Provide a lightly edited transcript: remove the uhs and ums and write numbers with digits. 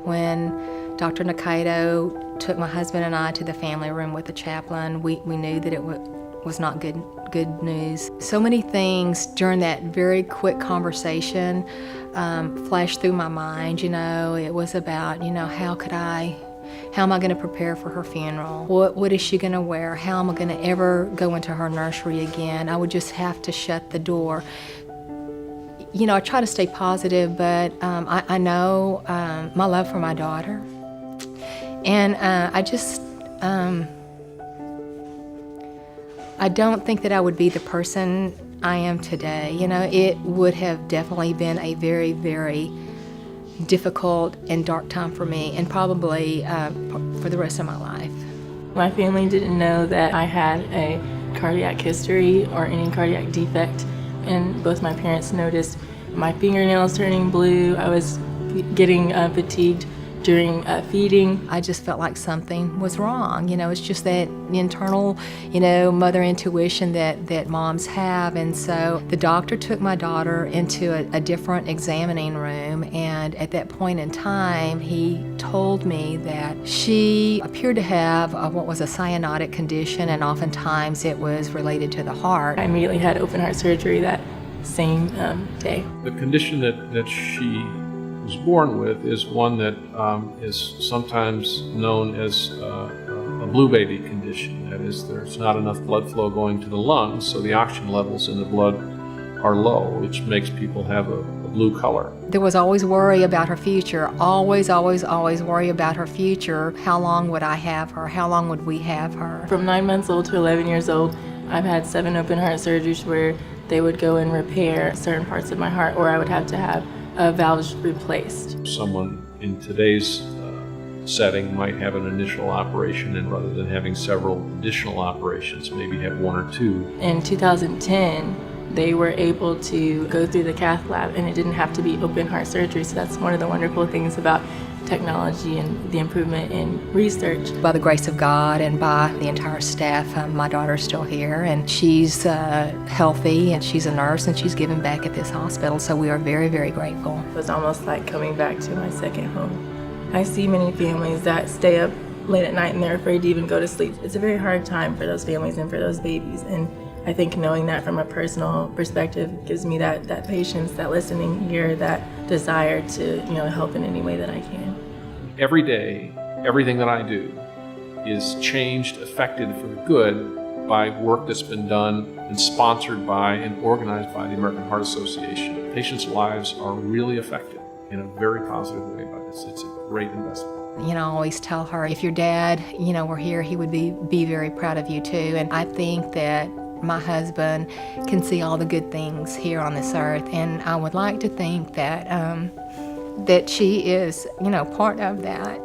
When Dr. Nakaido took my husband and I to the family room with the chaplain, we knew that it was not good news. So many things during that very quick conversation flashed through my mind. It was about, how am I going to prepare for her funeral? What is she going to wear? How am I going to ever go into her nursery again? I would just have to shut the door. I try to stay positive, but I know my love for my daughter. And I don't think that I would be the person I am today. It would have definitely been a very, very difficult and dark time for me, and probably for the rest of my life. My family didn't know that I had a cardiac history or any cardiac defect, and both my parents noticed my fingernails turning blue. I was getting fatigued during feeding. I just felt like something was wrong. It's just that internal, mother intuition that moms have. And so the doctor took my daughter into a different examining room, and at that point in time, he told me that she appeared to have what was a cyanotic condition, and oftentimes it was related to the heart. I immediately had open heart surgery that same day. The condition that she was born with is one that is sometimes known as a blue baby condition. That is, there's not enough blood flow going to the lungs, so the oxygen levels in the blood are low, which makes people have a blue color. There was always worry about her future, always worry about her future. How long would I have her? How long would we have her? From 9 months old to 11 years old, I've had 7 open heart surgeries where they would go and repair certain parts of my heart, or I would have to have valves replaced. Someone in today's setting might have an initial operation, and rather than having several additional operations, maybe have 1 or 2. In 2010, they were able to go through the cath lab, and it didn't have to be open heart surgery. So that's one of the wonderful things about technology and the improvement in research. By the grace of God and by the entire staff, my daughter's still here, and she's healthy, and she's a nurse, and she's given back at this hospital, so we are very, very grateful. It was almost like coming back to my second home. I see many families that stay up late at night and they're afraid to even go to sleep. It's a very hard time for those families and for those babies, and I think knowing that from a personal perspective gives me that patience, that listening ear, that desire to help in any way that I can. Every day, everything that I do is changed, affected for the good by work that's been done and sponsored by and organized by the American Heart Association. Patients' lives are really affected in a very positive way by this. It's a great investment. I always tell her, if your dad, were here, he would be very proud of you too. And I think that my husband can see all the good things here on this earth, and I would like to think that that she is, part of that.